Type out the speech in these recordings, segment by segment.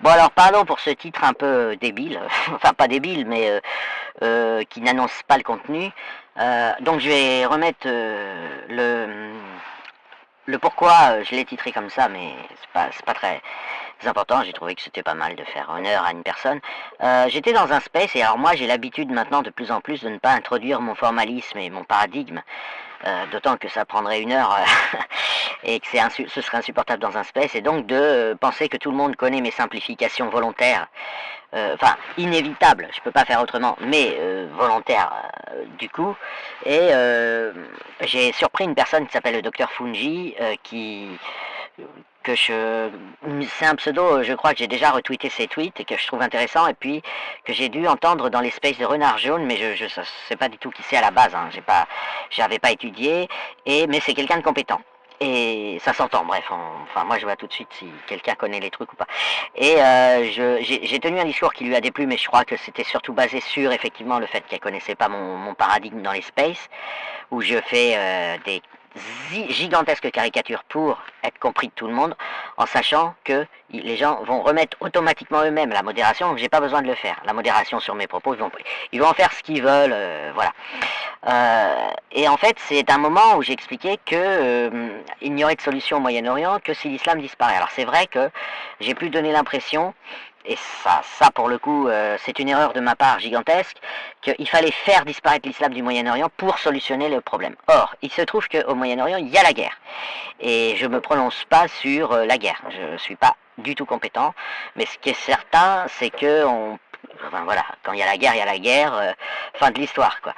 Bon alors pardon pour ce titre un peu débile, enfin pas débile mais qui n'annonce pas le contenu. Donc je vais remettre le pourquoi je l'ai titré comme ça, mais c'est pas très important. J'ai trouvé que c'était pas mal de faire honneur à une personne. J'étais dans un space et alors moi j'ai l'habitude maintenant de plus en plus de ne pas introduire mon formalisme et mon paradigme. D'autant que ça prendrait une heure et que ce serait insupportable dans un space, et donc de penser que tout le monde connaît mes simplifications volontaires, enfin inévitables, je peux pas faire autrement, mais volontaires du coup, et j'ai surpris une personne qui s'appelle le docteur Fungi, que c'est un pseudo, je crois que j'ai déjà retweeté ses tweets et que je trouve intéressant, et puis que j'ai dû entendre dans les spaces de Renard Jaune, mais je sais pas du tout qui c'est à la base, hein, j'avais pas étudié, mais c'est quelqu'un de compétent. Et ça s'entend, bref, enfin moi je vois tout de suite si quelqu'un connaît les trucs ou pas. Et j'ai tenu un discours qui lui a déplu, mais je crois que c'était surtout basé sur effectivement le fait qu'elle connaissait pas mon paradigme dans les spaces, où je fais des gigantesques caricatures pour être compris de tout le monde, en sachant que les gens vont remettre automatiquement eux-mêmes la modération, donc j'ai pas besoin de le faire. La modération sur mes propos, ils vont en faire ce qu'ils veulent, voilà. Et en fait, c'est un moment où j'expliquais que il n'y aurait de solution au Moyen-Orient que si l'islam disparaît. Alors c'est vrai que j'ai pu donner l'impression, et ça pour le coup, c'est une erreur de ma part gigantesque, qu'il fallait faire disparaître l'islam du Moyen-Orient pour solutionner le problème. Or, il se trouve qu'au Moyen-Orient, il y a la guerre. Et je ne me prononce pas sur la guerre. Je ne suis pas du tout compétent. Mais ce qui est certain, c'est que enfin voilà, quand il y a la guerre, il y a la guerre. Fin de l'histoire, quoi.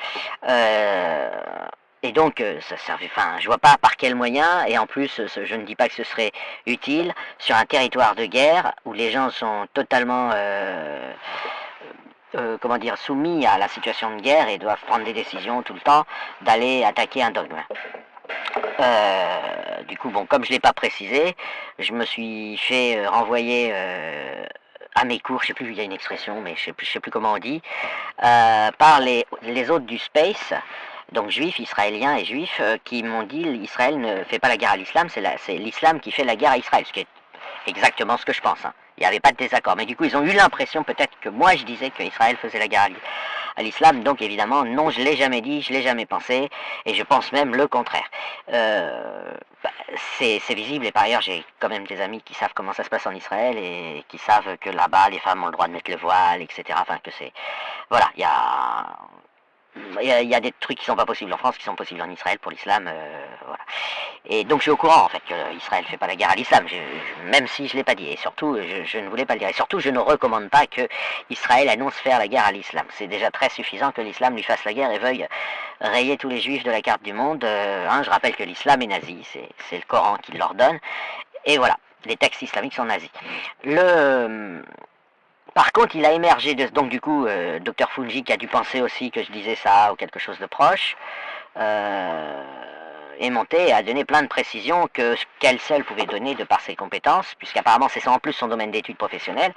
Et donc, ça servait, enfin, je vois pas par quel moyen, et en plus, je ne dis pas que ce serait utile, sur un territoire de guerre, où les gens sont totalement, comment dire, soumis à la situation de guerre, et doivent prendre des décisions tout le temps, d'aller attaquer un dogme. Du coup, bon, comme je ne l'ai pas précisé, je me suis fait renvoyer à mes cours, je sais plus, il y a une expression, mais je sais plus comment on dit, par les autres du space, donc juifs, israéliens et juifs, qui m'ont dit Israël ne fait pas la guerre à l'islam, c'est l'islam qui fait la guerre à Israël, ce qui est exactement ce que je pense. Hein. Il n'y avait pas de désaccord, mais du coup ils ont eu l'impression peut-être que moi je disais que Israël faisait la guerre à l'islam, donc évidemment non, je l'ai jamais dit, je l'ai jamais pensé, et je pense même le contraire. C'est visible, et par ailleurs j'ai quand même des amis qui savent comment ça se passe en Israël et qui savent que là-bas les femmes ont le droit de mettre le voile, etc. Enfin que c'est, voilà, il y a des trucs qui sont pas possibles en France qui sont possibles en Israël pour l'islam, voilà. Et donc je suis au courant en fait que Israël fait pas la guerre à l'islam, même si je l'ai pas dit, et surtout je ne voulais pas le dire, et surtout je ne recommande pas que Israël annonce faire la guerre à l'islam. C'est déjà très suffisant que l'islam lui fasse la guerre et veuille rayer tous les juifs de la carte du monde. Hein, je rappelle que l'islam est nazi, c'est le Coran qui l'ordonne, et voilà, les textes islamiques sont nazis. Par contre, il a émergé donc du coup, Dr Fungi qui a dû penser aussi que je disais ça ou quelque chose de proche, est monté et a donné plein de précisions qu'elle seule pouvait donner de par ses compétences, puisqu'apparemment c'est ça en plus son domaine d'études professionnelles.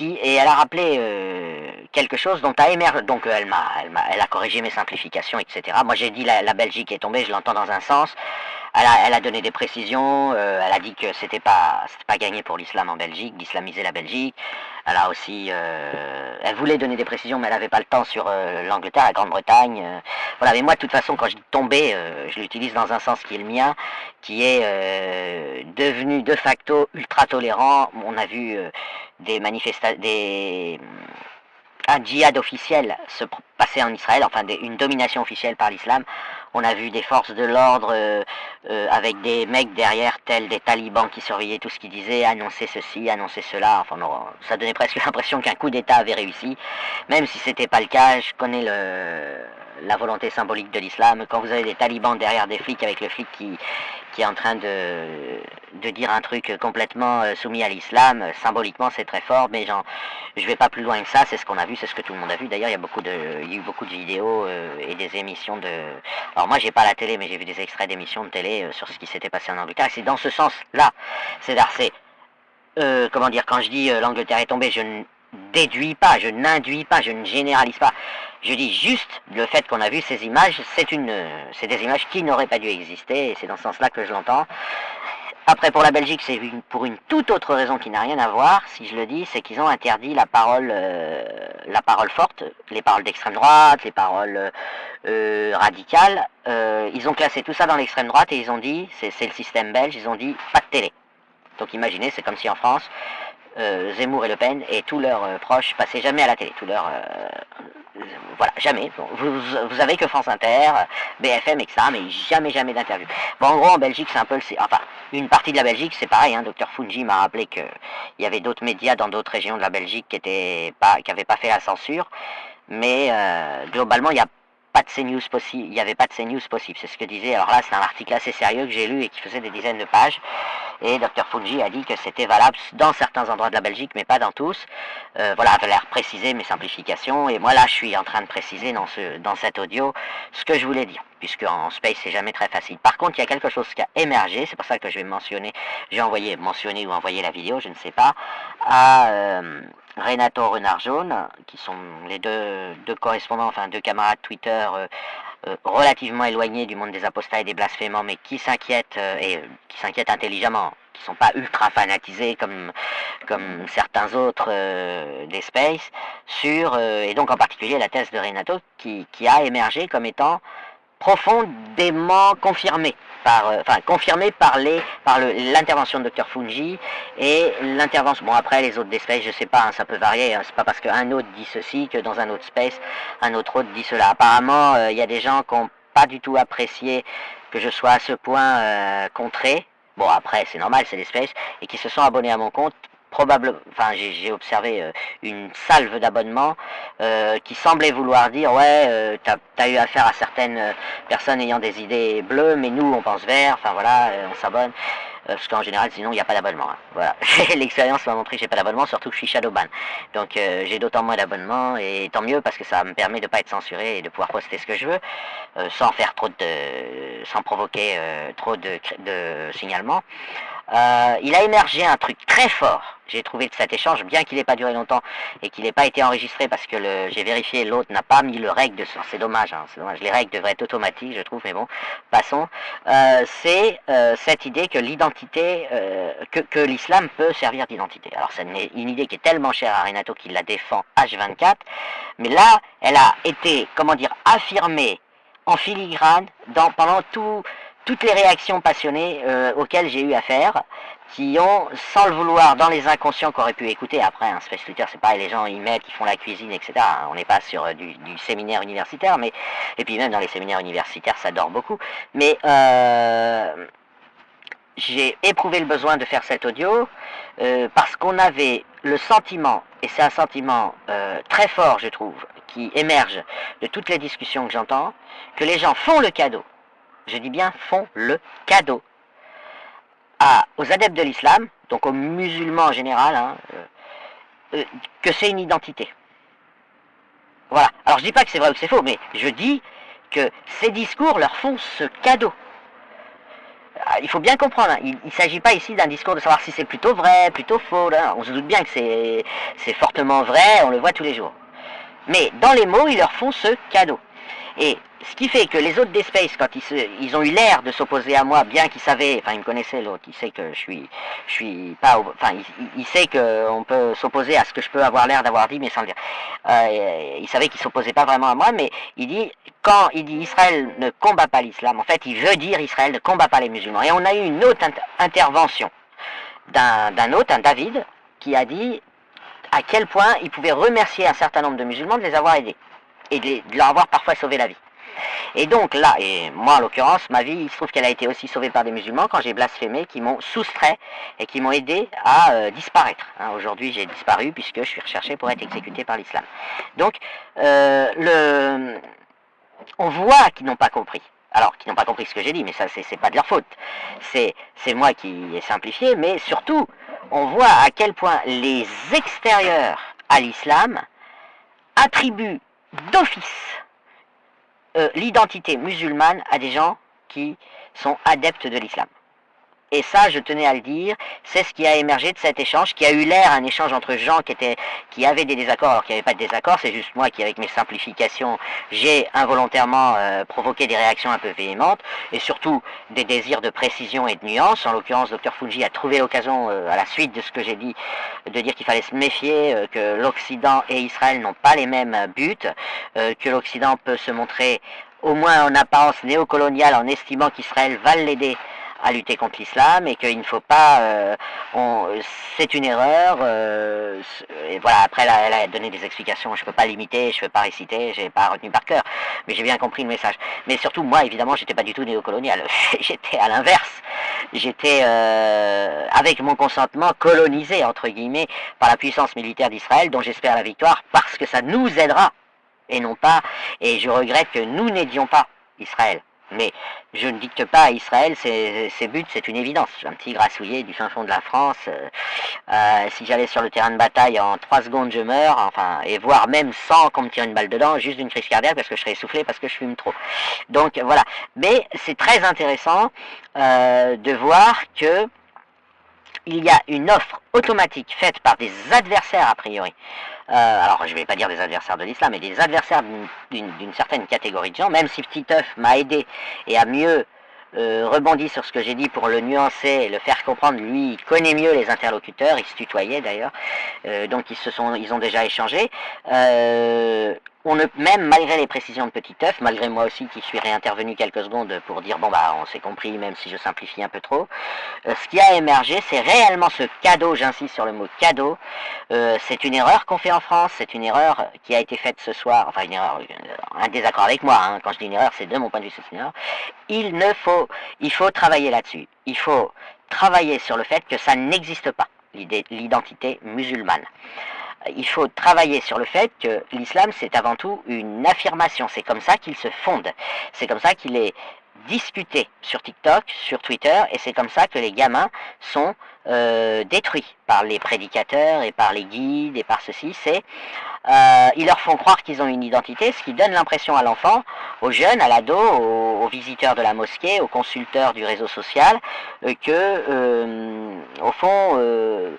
Et elle a rappelé quelque chose dont a émergé, donc elle a corrigé mes simplifications, etc. Moi j'ai dit la Belgique est tombée, je l'entends dans un sens. Elle a donné des précisions, elle a dit que c'était pas gagné pour l'islam en Belgique, d'islamiser la Belgique. Elle a aussi, elle voulait donner des précisions, mais elle n'avait pas le temps sur l'Angleterre, la Grande-Bretagne. Voilà, mais moi de toute façon, quand je dis tomber, je l'utilise dans un sens qui est le mien, qui est devenu de facto ultra tolérant. On a vu un djihad officiel se passer en Israël, enfin une domination officielle par l'islam. On a vu des forces de l'ordre avec des mecs derrière, tels des talibans qui surveillaient tout ce qu'ils disaient, annoncer ceci, annoncer cela. Enfin, non, ça donnait presque l'impression qu'un coup d'État avait réussi, même si c'était pas le cas. Je connais la volonté symbolique de l'islam. Quand vous avez des talibans derrière des flics, avec le flic qui est en train de dire un truc complètement soumis à l'islam, symboliquement c'est très fort, mais je vais pas plus loin que ça, c'est ce qu'on a vu, c'est ce que tout le monde a vu. D'ailleurs il y a eu beaucoup de vidéos et des émissions alors moi j'ai pas la télé, mais j'ai vu des extraits d'émissions de télé sur ce qui s'était passé en Angleterre, et c'est dans ce sens-là, comment dire, quand je dis l'Angleterre est tombée, je ne déduis pas, je n'induis pas, je ne généralise pas. Je dis juste le fait qu'on a vu ces images, c'est des images qui n'auraient pas dû exister, et c'est dans ce sens-là que je l'entends. Après, pour la Belgique, c'est pour une toute autre raison qui n'a rien à voir, si je le dis, c'est qu'ils ont interdit la parole forte, les paroles d'extrême droite, les paroles radicales. Ils ont classé tout ça dans l'extrême droite et ils ont dit, c'est le système belge, ils ont dit pas de télé. Donc imaginez, c'est comme si en France, Zemmour et Le Pen et tous leurs proches passaient jamais à la télé, voilà, jamais. Bon, vous avez que France Inter, BFM, etc., mais jamais d'interview. Bon, en gros, en Belgique, c'est un peu enfin, une partie de la Belgique, c'est pareil, hein, Dr Fungi m'a rappelé qu'il y avait d'autres médias dans d'autres régions de la Belgique qui n'avaient pas fait la censure, mais globalement, il n'y a pas de CNews possible, il n'y avait pas de CNews possible, c'est ce que disait, alors là c'est un article assez sérieux que j'ai lu et qui faisait des dizaines de pages, et Dr Fungi a dit que c'était valable dans certains endroits de la Belgique, mais pas dans tous, voilà, il fallait préciser mes simplifications, et moi là je suis en train de préciser dans cet audio ce que je voulais dire, puisque en space c'est jamais très facile. Par contre, il y a quelque chose qui a émergé, c'est pour ça que je vais mentionner, j'ai mentionné ou envoyé la vidéo, je ne sais pas, à Renato Renard-Jaune, qui sont les deux correspondants, enfin deux camarades Twitter relativement éloignés du monde des apostats et des blasphémants, mais qui s'inquiètent, qui s'inquiètent intelligemment, qui ne sont pas ultra fanatisés comme certains autres des Space, et donc en particulier la thèse de Renato, qui a émergé comme étant profondément confirmé par l'intervention de Dr Fungi et l'intervention, bon après les autres des space, je sais pas, hein, ça peut varier, hein, c'est pas parce qu'un autre dit ceci que dans un autre space, un autre dit cela. Apparemment, il y a des gens qui n'ont pas du tout apprécié que je sois à ce point contré, bon après c'est normal, c'est des space, et qui se sont abonnés à mon compte, probablement, enfin j'ai observé une salve d'abonnements qui semblait vouloir dire ouais t'as eu affaire à certaines personnes ayant des idées bleues, mais nous on pense vert, enfin voilà, on s'abonne. Parce qu'en général sinon il n'y a pas d'abonnement, hein. Voilà. L'expérience m'a montré que j'ai pas d'abonnement, surtout que je suis shadowban, donc j'ai d'autant moins d'abonnements, et tant mieux parce que ça me permet de pas être censuré et de pouvoir poster ce que je veux sans faire sans provoquer trop de signalements. Il a émergé un truc très fort, j'ai trouvé, de cet échange, bien qu'il n'ait pas duré longtemps et qu'il n'ait pas été enregistré parce que j'ai vérifié, l'autre n'a pas mis le règle de... C'est dommage, hein, c'est dommage, les règles devraient être automatiques, je trouve, mais bon, passons. C'est cette idée que l'identité, que l'islam peut servir d'identité. Alors c'est une idée qui est tellement chère à Renato qu'il la défend H24, mais là, elle a été, comment dire, affirmée en filigrane pendant toutes les réactions passionnées auxquelles j'ai eu affaire, qui ont, sans le vouloir, dans les inconscients qu'aurait pu écouter, après, un Space Twitter, c'est pareil, les gens y mettent, ils font la cuisine, etc. On n'est pas sur du séminaire universitaire, mais, et puis même dans les séminaires universitaires, ça dort beaucoup. Mais j'ai éprouvé le besoin de faire cet audio parce qu'on avait le sentiment, et c'est un sentiment très fort, je trouve, qui émerge de toutes les discussions que j'entends, que les gens font le cadeau, je dis bien font le cadeau, aux adeptes de l'islam, donc aux musulmans en général, hein, que c'est une identité. Voilà. Alors je dis pas que c'est vrai ou que c'est faux, mais je dis que ces discours leur font ce cadeau. Il faut bien comprendre, hein, il ne s'agit pas ici d'un discours de savoir si c'est plutôt vrai, plutôt faux, là. On se doute bien que c'est fortement vrai, on le voit tous les jours. Mais dans les mots, ils leur font ce cadeau. Et ce qui fait que les autres des Space, quand ils ont eu l'air de s'opposer à moi, bien qu'ils savaient, enfin ils me connaissaient, l'autre, il sait que je suis pas, enfin il sait qu'on peut s'opposer à ce que je peux avoir l'air d'avoir dit, mais sans le dire. Il savait qu'il s'opposait pas vraiment à moi, mais quand il dit Israël ne combat pas l'islam, en fait il veut dire Israël ne combat pas les musulmans. Et on a eu une autre intervention d'un autre, un David, qui a dit à quel point il pouvait remercier un certain nombre de musulmans de les avoir aidés et de leur avoir parfois sauvé la vie. Et donc là, et moi en l'occurrence, ma vie, il se trouve qu'elle a été aussi sauvée par des musulmans quand j'ai blasphémé, qui m'ont soustrait et qui m'ont aidé à disparaître. Hein, aujourd'hui j'ai disparu puisque je suis recherché pour être exécuté par l'islam. Donc on voit qu'ils n'ont pas compris. Alors, qu'ils n'ont pas compris ce que j'ai dit, mais ça c'est pas de leur faute. C'est moi qui ai simplifié, mais surtout, on voit à quel point les extérieurs à l'islam attribuent d'office l'identité musulmane à des gens qui sont adeptes de l'islam. Et ça, je tenais à le dire, c'est ce qui a émergé de cet échange, qui a eu l'air un échange entre gens qui avaient des désaccords, alors qu'il n'y avait pas de désaccords, c'est juste moi qui, avec mes simplifications, j'ai involontairement provoqué des réactions un peu véhémentes, et surtout des désirs de précision et de nuance. En l'occurrence, Dr Fungi a trouvé l'occasion, à la suite de ce que j'ai dit, de dire qu'il fallait se méfier, que l'Occident et Israël n'ont pas les mêmes buts, que l'Occident peut se montrer au moins en apparence néocolonial en estimant qu'Israël va l'aider à lutter contre l'islam et qu'il ne faut pas... c'est une erreur. Et voilà, après elle a donné des explications, je ne peux pas l'imiter, je ne peux pas réciter, je n'ai pas retenu par cœur, mais j'ai bien compris le message. Mais surtout, moi, évidemment, j'étais pas du tout néocolonial, j'étais à l'inverse. J'étais, avec mon consentement, colonisé, entre guillemets, par la puissance militaire d'Israël, dont j'espère la victoire, parce que ça nous aidera, et non pas... Et je regrette que nous n'aidions pas Israël. Mais je ne dicte pas à Israël ses buts, c'est une évidence. Je suis un petit grassouillet du fin fond de la France. Si j'allais sur le terrain de bataille en 3 secondes, je meurs. Enfin, et voire même sans qu'on me tire une balle dedans, juste d'une crise cardiaque parce que je serais essoufflé, parce que je fume trop. Donc voilà. Mais c'est très intéressant de voir que il y a une offre automatique faite par des adversaires a priori. Alors je ne vais pas dire des adversaires de l'islam, mais des adversaires d'une certaine catégorie de gens, même si Titeuf m'a aidé et a mieux rebondi sur ce que j'ai dit pour le nuancer et le faire comprendre. Lui, il connaît mieux les interlocuteurs, ils se tutoyaient d'ailleurs, donc ils ont déjà échangé. Même malgré les précisions de Petit œuf, malgré moi aussi qui suis réintervenu quelques secondes pour dire bon bah on s'est compris, même si je simplifie un peu trop, ce qui a émergé, c'est réellement ce cadeau, j'insiste sur le mot cadeau. C'est une erreur qu'on fait en France, c'est une erreur qui a été faite ce soir, enfin une erreur, un désaccord avec moi, hein. Quand je dis une erreur, c'est de mon point de vue, c'est une erreur. Il faut travailler là-dessus, il faut travailler sur le fait que ça n'existe pas, l'identité musulmane. Il faut travailler sur le fait que l'islam, c'est avant tout une affirmation. C'est comme ça qu'il se fonde. C'est comme ça qu'il est discuté sur TikTok, sur Twitter, et c'est comme ça que les gamins sont détruits par les prédicateurs et par les guides et par ceci. Ils leur font croire qu'ils ont une identité, ce qui donne l'impression à l'enfant, aux jeunes, à l'ado, aux visiteurs de la mosquée, aux consulteurs du réseau social, que au fond,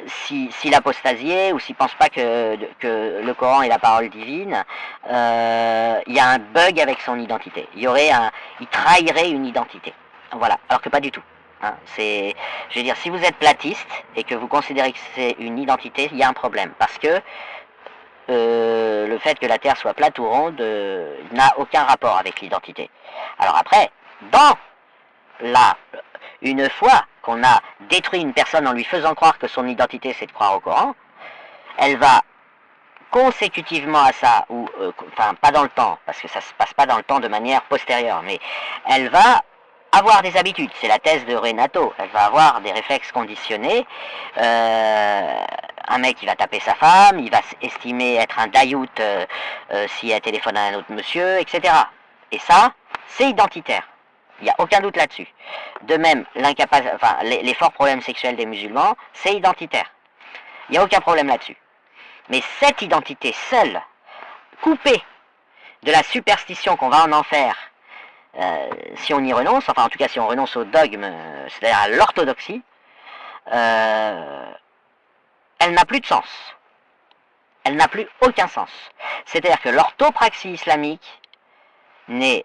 s'il apostasiait ou s'il ne pense pas que le Coran est la parole divine, il y a un bug avec son identité. Il trahirait une identité. Voilà, alors que pas du tout. Hein, je veux dire, si vous êtes platiste et que vous considérez que c'est une identité, il y a un problème. Parce que le fait que la Terre soit plate ou ronde n'a aucun rapport avec l'identité. Alors après, une fois qu'on a détruit une personne en lui faisant croire que son identité c'est de croire au Coran, elle va consécutivement à ça, enfin pas dans le temps, parce que ça se passe pas dans le temps de manière postérieure, mais elle va avoir des habitudes, c'est la thèse de Renato, elle va avoir des réflexes conditionnés, un mec il va taper sa femme, il va estimer être un dayout si elle téléphone à un autre monsieur, etc. Et ça, c'est identitaire. Il n'y a aucun doute là-dessus. De même, les forts problèmes sexuels des musulmans, c'est identitaire. Il n'y a aucun problème là-dessus. Mais cette identité seule, coupée de la superstition qu'on va en faire, si on y renonce, enfin en tout cas si on renonce au dogme, c'est-à-dire à l'orthodoxie, elle n'a plus de sens. Elle n'a plus aucun sens. C'est-à-dire que l'orthopraxie islamique n'est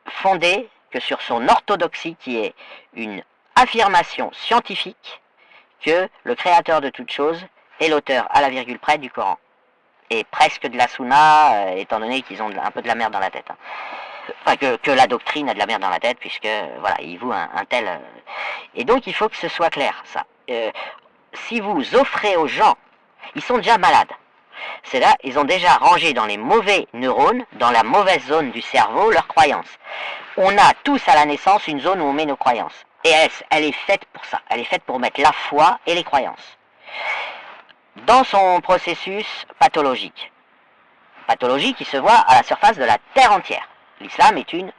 fondée que sur son orthodoxie, qui est une affirmation scientifique que le créateur de toute chose est l'auteur à la virgule près du Coran. Et presque de la Sunna, étant donné qu'ils ont un peu de la merde dans la tête. Hein. Enfin, que la doctrine a de la merde dans la tête, puisque voilà, ils vouent un tel... Et donc il faut que ce soit clair, ça. Si vous offrez aux gens, ils sont déjà malades. C'est là, ils ont déjà rangé dans les mauvais neurones, dans la mauvaise zone du cerveau, leurs croyances. On a tous à la naissance une zone où on met nos croyances. Et elle est faite pour ça. Elle est faite pour mettre la foi et les croyances. Dans son processus pathologique. Pathologie qui se voit à la surface de la terre entière. L'islam est une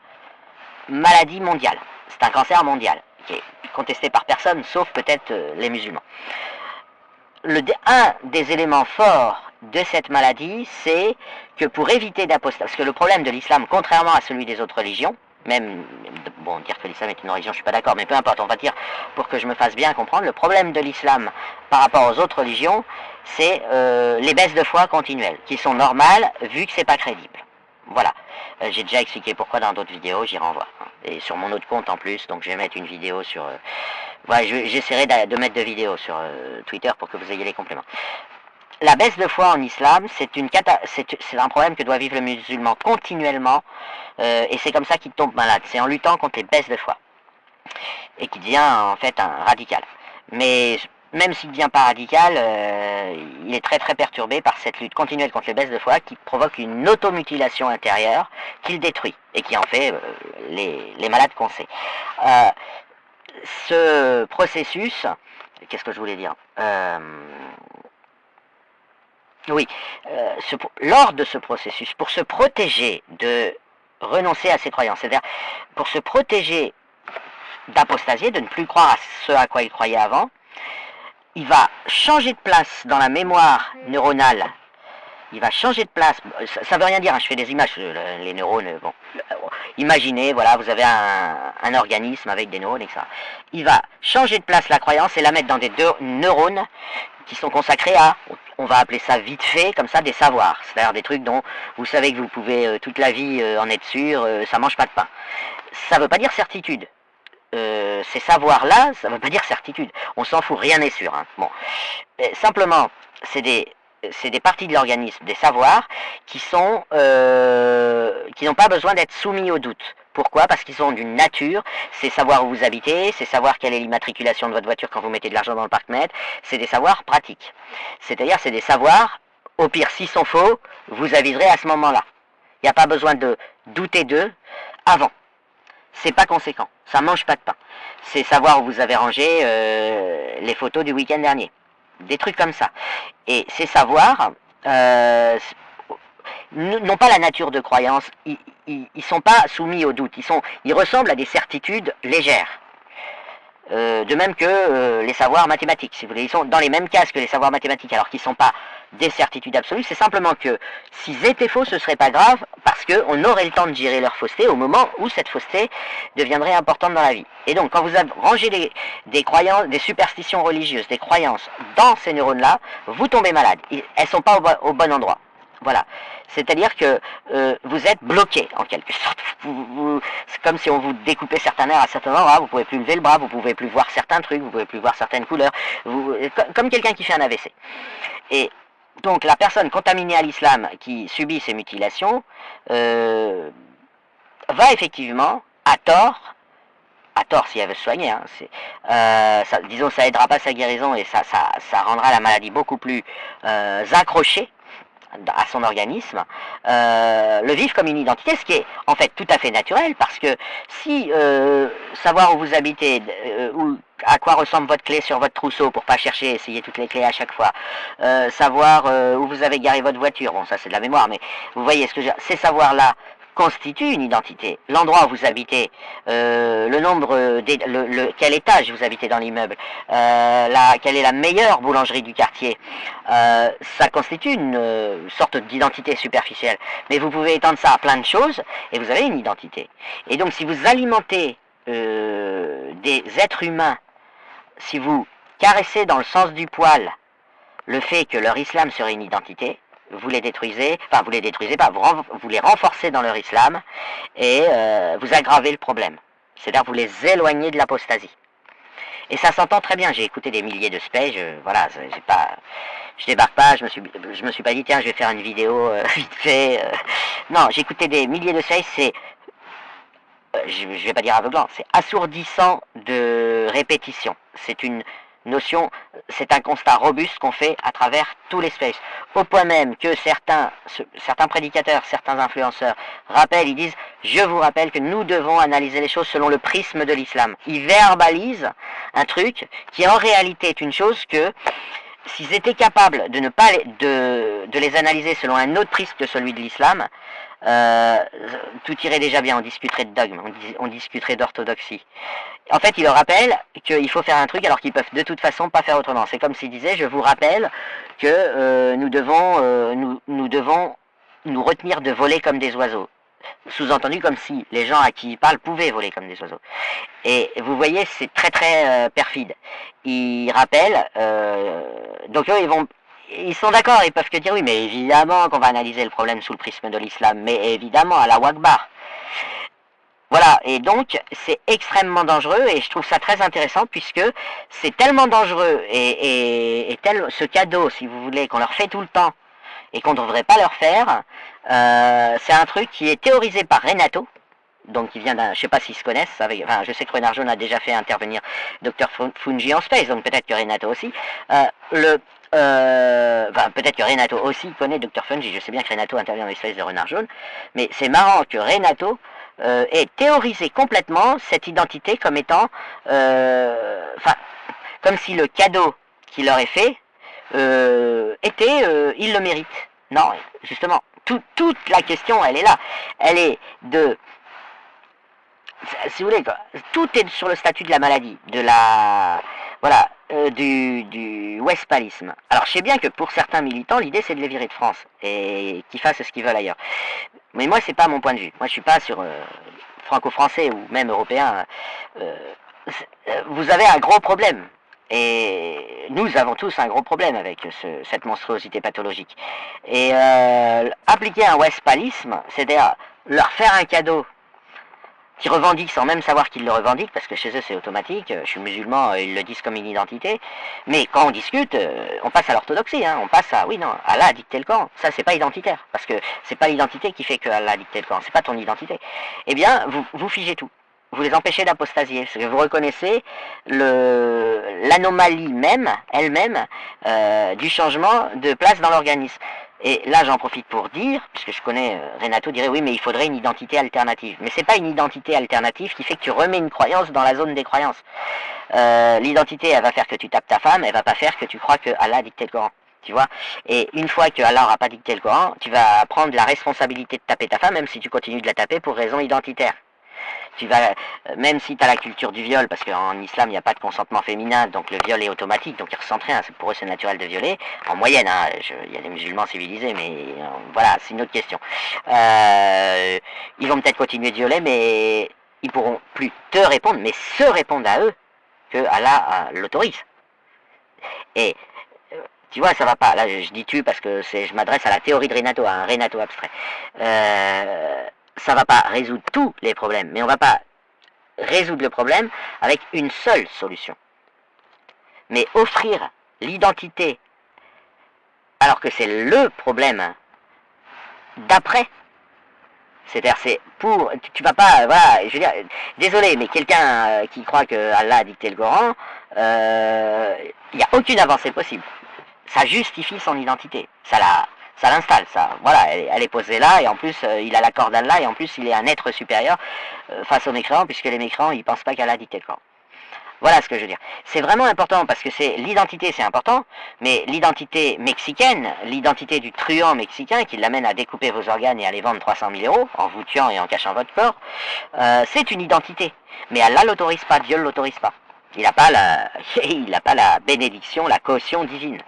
maladie mondiale. C'est un cancer mondial, qui est contesté par personne, sauf peut-être les musulmans. Un des éléments forts de cette maladie, c'est que pour éviter d'apostasie, parce que le problème de l'islam, contrairement à celui des autres religions, même bon, dire que l'islam est une religion, je suis pas d'accord, mais peu importe, on va dire, pour que je me fasse bien comprendre, le problème de l'islam par rapport aux autres religions, c'est les baisses de foi continuelles, qui sont normales, vu que c'est pas crédible. Voilà. J'ai déjà expliqué pourquoi dans d'autres vidéos, j'y renvoie. Et sur mon autre compte en plus, donc je vais mettre une vidéo sur... voilà, j'essaierai de mettre deux vidéos sur Twitter pour que vous ayez les compléments. La baisse de foi en islam, c'est un problème que doit vivre le musulman continuellement, et c'est comme ça qu'il tombe malade. C'est en luttant contre les baisses de foi, et qui devient en fait un radical. Mais même s'il ne devient pas radical, il est très très perturbé par cette lutte continuelle contre les baisses de foi qui provoque une automutilation intérieure qui le détruit, et qui en fait les malades qu'on sait. Ce processus, qu'est-ce que je voulais dire oui, lors de ce processus, pour se protéger de renoncer à ses croyances, c'est-à-dire pour se protéger d'apostasier, de ne plus croire à ce à quoi il croyait avant, il va changer de place dans la mémoire neuronale. Il va changer de place, ça veut rien dire, hein, je fais des images, les neurones, bon. Imaginez, voilà, vous avez un organisme avec des neurones, etc. Il va changer de place la croyance et la mettre dans des neurones qui sont consacrés à, on va appeler ça vite fait, comme ça, des savoirs. C'est-à-dire des trucs dont vous savez que vous pouvez toute la vie en être sûr, ça mange pas de pain. Ça veut pas dire certitude. Ces savoirs-là, ça veut pas dire certitude. On s'en fout, rien n'est sûr. Hein. Bon. Simplement, c'est des parties de l'organisme, des savoirs qui n'ont pas besoin d'être soumis au doute. Pourquoi? Parce qu'ils sont d'une nature, c'est savoir où vous habitez, c'est savoir quelle est l'immatriculation de votre voiture quand vous mettez de l'argent dans le parc-mètre, c'est des savoirs pratiques. C'est-à-dire, c'est des savoirs, au pire, s'ils sont faux, vous aviserez à ce moment-là. Il n'y a pas besoin de douter d'eux avant. C'est pas conséquent, ça mange pas de pain. C'est savoir où vous avez rangé les photos du week-end dernier. Des trucs comme ça. Et ces savoirs n'ont pas la nature de croyance, ils sont pas soumis au doute, ils ressemblent à des certitudes légères. De même que les savoirs mathématiques, si vous voulez, ils sont dans les mêmes cases que les savoirs mathématiques, alors qu'ils ne sont pas des certitudes absolues, c'est simplement que s'ils étaient faux, ce serait pas grave, parce qu'on aurait le temps de gérer leur fausseté au moment où cette fausseté deviendrait importante dans la vie. Et donc, quand vous avez rangé des croyances, des superstitions religieuses, des croyances dans ces neurones-là, vous tombez malade. Elles ne sont pas au bon endroit. Voilà. C'est-à-dire que vous êtes bloqué, en quelque sorte. C'est comme si on vous découpait certains nerfs à certains endroits, vous ne pouvez plus lever le bras, vous ne pouvez plus voir certains trucs, vous ne pouvez plus voir certaines couleurs, comme quelqu'un qui fait un AVC. Et donc la personne contaminée à l'islam qui subit ces mutilations va effectivement, à tort si elle veut se soigner, hein, disons ça aidera pas sa guérison et ça rendra la maladie beaucoup plus accrochée à son organisme, le vivre comme une identité, ce qui est en fait tout à fait naturel, parce que si savoir où vous habitez, à quoi ressemble votre clé sur votre trousseau pour pas chercher, essayer toutes les clés à chaque fois, savoir où vous avez garé votre voiture, bon ça c'est de la mémoire, mais vous voyez ce que je veux dire, ces savoirs-là constitue une identité. L'endroit où vous habitez, le nombre, quel étage vous habitez dans l'immeuble, quelle est la meilleure boulangerie du quartier, ça constitue une sorte d'identité superficielle. Mais vous pouvez étendre ça à plein de choses et vous avez une identité. Et donc si vous alimentez des êtres humains, si vous caressez dans le sens du poil le fait que leur islam serait une identité, vous les détruisez, enfin vous les détruisez pas, vous les renforcez dans leur islam et vous aggravez le problème. C'est-à-dire vous les éloignez de l'apostasie. Et ça s'entend très bien, j'ai écouté des milliers de space, voilà, je débarque pas, je me suis pas dit tiens je vais faire une vidéo vite fait. Non, j'ai écouté des milliers de space, c'est, je vais pas dire aveuglant, c'est assourdissant de répétition. C'est une notion, c'est un constat robuste qu'on fait à travers tous les spaces, au point même que certains prédicateurs, certains influenceurs rappellent, ils disent je vous rappelle que nous devons analyser les choses selon le prisme de l'islam. Ils verbalisent un truc qui en réalité est une chose que s'ils étaient capables de ne pas de les analyser selon un autre prisme que celui de l'islam, tout irait déjà bien, on discuterait de dogme, on discuterait d'orthodoxie. En fait, il leur rappelle qu'il faut faire un truc alors qu'ils peuvent de toute façon pas faire autrement. C'est comme s'il disait, je vous rappelle que nous devons nous retenir de voler comme des oiseaux. Sous-entendu comme si les gens à qui il parle pouvaient voler comme des oiseaux. Et vous voyez, c'est très très perfide. Ils rappellent, donc eux ils sont d'accord, ils peuvent que dire oui, mais évidemment qu'on va analyser le problème sous le prisme de l'islam, mais évidemment, à la Wakbar. Voilà, et donc c'est extrêmement dangereux et je trouve ça très intéressant puisque c'est tellement dangereux et ce cadeau, si vous voulez, qu'on leur fait tout le temps et qu'on ne devrait pas leur faire, c'est un truc qui est théorisé par Renato, donc il vient d'un, je sais pas s'ils se connaissent, enfin je sais que Renard Jaune a déjà fait intervenir Dr Fungi en space, donc peut-être que Renato aussi. Peut-être que Renato aussi connaît Dr Fungi, je sais bien que Renato intervient dans les spaces de Renard Jaune, mais c'est marrant que Renato ait théorisé complètement cette identité comme étant, comme si le cadeau qu'il leur est fait il le mérite. Non, justement, toute la question, elle est là. Elle est de, si vous voulez, tout est sur le statut de la maladie, de la, voilà, du westpalisme. Alors je sais bien que pour certains militants, l'idée c'est de les virer de France et qu'ils fassent ce qu'ils veulent ailleurs. Mais moi c'est pas mon point de vue. Moi je suis pas sur franco-français ou même européen. Vous avez un gros problème. Et nous avons tous un gros problème avec cette monstruosité pathologique. Et appliquer un westpalisme, c'est-à-dire leur faire un cadeau qui revendiquent sans même savoir qu'ils le revendiquent, parce que chez eux c'est automatique, je suis musulman, ils le disent comme une identité, mais quand on discute, on passe à l'orthodoxie, hein, on passe à, oui non, Allah a dicté le Coran, ça c'est pas identitaire, parce que c'est pas l'identité qui fait que Allah a dicté le Coran, c'est pas ton identité. Eh bien, vous figez tout. Vous les empêchez d'apostasier, parce que vous reconnaissez l'anomalie même, elle-même, du changement de place dans l'organisme. Et là, j'en profite pour dire, puisque je connais, Renato dirait oui, mais il faudrait une identité alternative. Mais c'est pas une identité alternative qui fait que tu remets une croyance dans la zone des croyances. L'identité, elle va faire que tu tapes ta femme, elle va pas faire que tu crois que Allah a dicté le Coran. Tu vois. Et une fois que Allah n'aura pas dicté le Coran, tu vas prendre la responsabilité de taper ta femme, même si tu continues de la taper pour raison identitaire. Tu vas, même si tu as la culture du viol, parce qu'en islam il n'y a pas de consentement féminin, donc le viol est automatique, donc ils ressentent rien, pour eux c'est naturel de violer, en moyenne, hein, il y a des musulmans civilisés, mais voilà, c'est une autre question. Ils vont peut-être continuer de violer, mais ils pourront plus te répondre, mais se répondre à eux, que Allah l'autorise. Et tu vois, ça va pas, là je dis tu parce que je m'adresse à la théorie de Renato, à un Renato abstrait. Ça va pas résoudre tous les problèmes, mais on va pas résoudre le problème avec une seule solution. Mais offrir l'identité, alors que c'est le problème d'après. C'est-à-dire, c'est pour, tu vas pas, voilà, je veux dire, désolé, mais quelqu'un qui croit que Allah a dicté le Coran, il n'y a aucune avancée possible. Ça justifie son identité, ça l'installe, ça. Voilà, elle est posée là, et en plus, il a l'accord d'Allah, et en plus, il est un être supérieur face aux mécréants, puisque les mécréants, ils pensent pas qu'Allah a dicté le Coran. Voilà ce que je veux dire. C'est vraiment important, parce que l'identité, c'est important, mais l'identité mexicaine, l'identité du truand mexicain, qui l'amène à découper vos organes et à les vendre 300 000 euros, en vous tuant et en cachant votre corps, c'est une identité. Mais Allah l'autorise pas, Dieu l'autorise pas. Il n'a pas la bénédiction, la caution divine.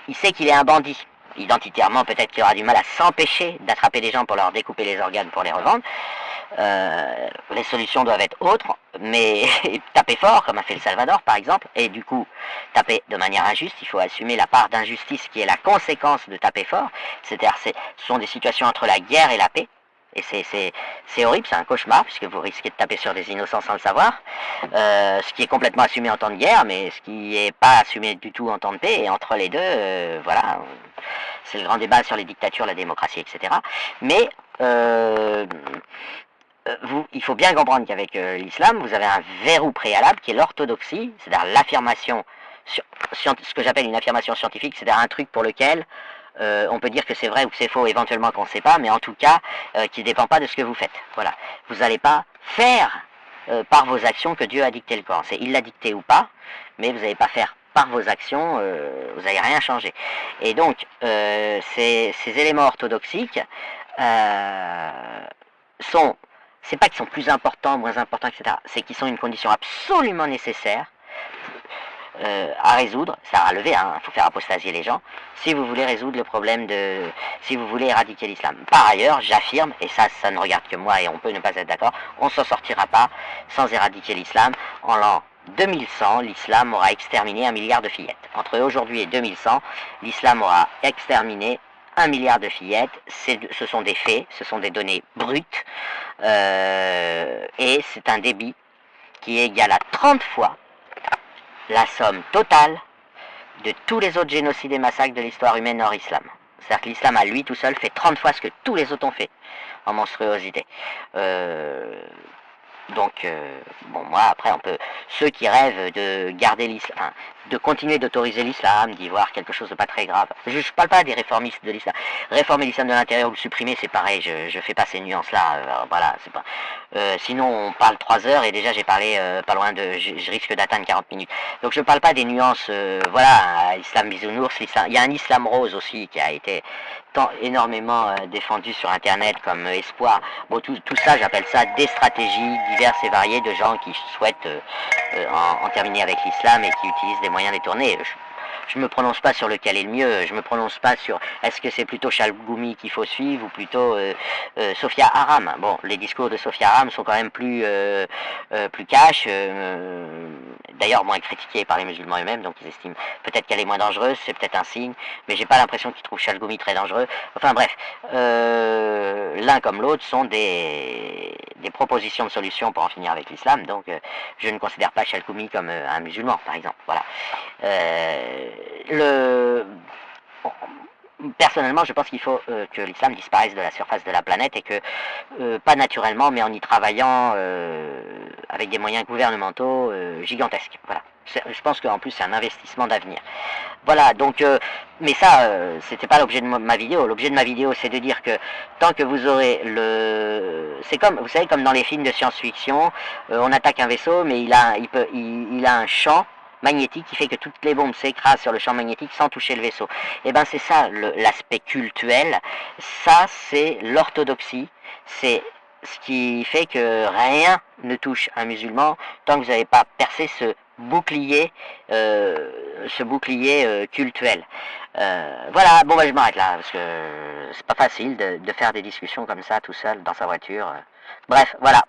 Il sait qu'il est un bandit. Identitairement, peut-être qu'il aura du mal à s'empêcher d'attraper des gens pour leur découper les organes pour les revendre. Les solutions doivent être autres, mais taper fort, comme a fait le Salvador par exemple, et du coup taper de manière injuste, il faut assumer la part d'injustice qui est la conséquence de taper fort, c'est-à-dire ce sont des situations entre la guerre et la paix, et c'est horrible, c'est un cauchemar, puisque vous risquez de taper sur des innocents sans le savoir, ce qui est complètement assumé en temps de guerre, mais ce qui n'est pas assumé du tout en temps de paix, et entre les deux, voilà, c'est le grand débat sur les dictatures, la démocratie, etc. Mais il faut bien comprendre qu'avec l'islam, vous avez un verrou préalable qui est l'orthodoxie, c'est-à-dire l'affirmation, ce que j'appelle une affirmation scientifique, c'est-à-dire un truc pour lequel on peut dire que c'est vrai ou que c'est faux, éventuellement qu'on ne sait pas, mais en tout cas, qui ne dépend pas de ce que vous faites. Voilà. Vous n'allez pas faire par vos actions que Dieu a dicté le Coran. Il l'a dicté ou pas, mais vous n'allez pas faire par vos actions, vous n'allez rien changer. Et donc, ces éléments orthodoxiques sont, c'est pas qu'ils sont plus importants, moins importants, etc. C'est qu'ils sont une condition absolument nécessaire à résoudre, ça à lever, il faut faire apostasier les gens, si vous voulez résoudre le problème si vous voulez éradiquer l'islam. Par ailleurs, j'affirme, et ça ne regarde que moi et on peut ne pas être d'accord, on ne s'en sortira pas sans éradiquer l'islam. En l'an 2100, l'islam aura exterminé 1 milliard de fillettes. Entre aujourd'hui et 2100, l'islam aura exterminé 1 milliard de fillettes. Ce sont des faits, ce sont des données brutes, et c'est un débit qui est égal à 30 fois la somme totale de tous les autres génocides et massacres de l'histoire humaine hors islam. C'est-à-dire que l'islam à lui tout seul fait 30 fois ce que tous les autres ont fait en monstruosité. Donc, bon, moi, après, ceux qui rêvent de garder l'islam, de continuer d'autoriser l'islam, d'y voir quelque chose de pas très grave. Je ne parle pas des réformistes de l'islam. Réformer l'islam de l'intérieur ou le supprimer, c'est pareil, je fais pas ces nuances-là, voilà, c'est pas... sinon, on parle 3 heures et déjà j'ai parlé pas loin je risque d'atteindre 40 minutes. Donc, je ne parle pas des nuances, voilà, islam bisounours, il y a un islam rose aussi qui a été énormément défendu sur internet comme espoir. Bon, tout ça, j'appelle ça des stratégies diverses et variées de gens qui souhaitent en terminer avec l'islam et qui utilisent des moyens détournés. Je me prononce pas sur lequel est le mieux, je me prononce pas sur est-ce que c'est plutôt Chalgoumi qu'il faut suivre ou plutôt Sophia Aram. Bon, les discours de Sophia Aram sont quand même plus cash, d'ailleurs moins critiqués par les musulmans eux-mêmes, donc ils estiment peut-être qu'elle est moins dangereuse, c'est peut-être un signe, mais j'ai pas l'impression qu'ils trouvent Chalgoumi très dangereux. Enfin bref, l'un comme l'autre sont des propositions de solutions pour en finir avec l'islam, donc je ne considère pas Chalgoumi comme un musulman, par exemple. Voilà. Personnellement, je pense qu'il faut que l'islam disparaisse de la surface de la planète et que, pas naturellement, mais en y travaillant avec des moyens gouvernementaux gigantesques. Voilà. Je pense qu'en plus c'est un investissement d'avenir. Voilà, donc, mais ça, c'était pas l'objet de ma vidéo. L'objet de ma vidéo, c'est de dire que tant que vous aurez c'est comme, vous savez, comme dans les films de science-fiction, on attaque un vaisseau, mais il a un champ magnétique qui fait que toutes les bombes s'écrasent sur le champ magnétique sans toucher le vaisseau. Et ben c'est ça l'aspect cultuel, ça c'est l'orthodoxie, c'est ce qui fait que rien ne touche un musulman tant que vous n'avez pas percé ce bouclier cultuel. Voilà, bon bah je m'arrête là parce que c'est pas facile de faire des discussions comme ça tout seul dans sa voiture. Bref, voilà.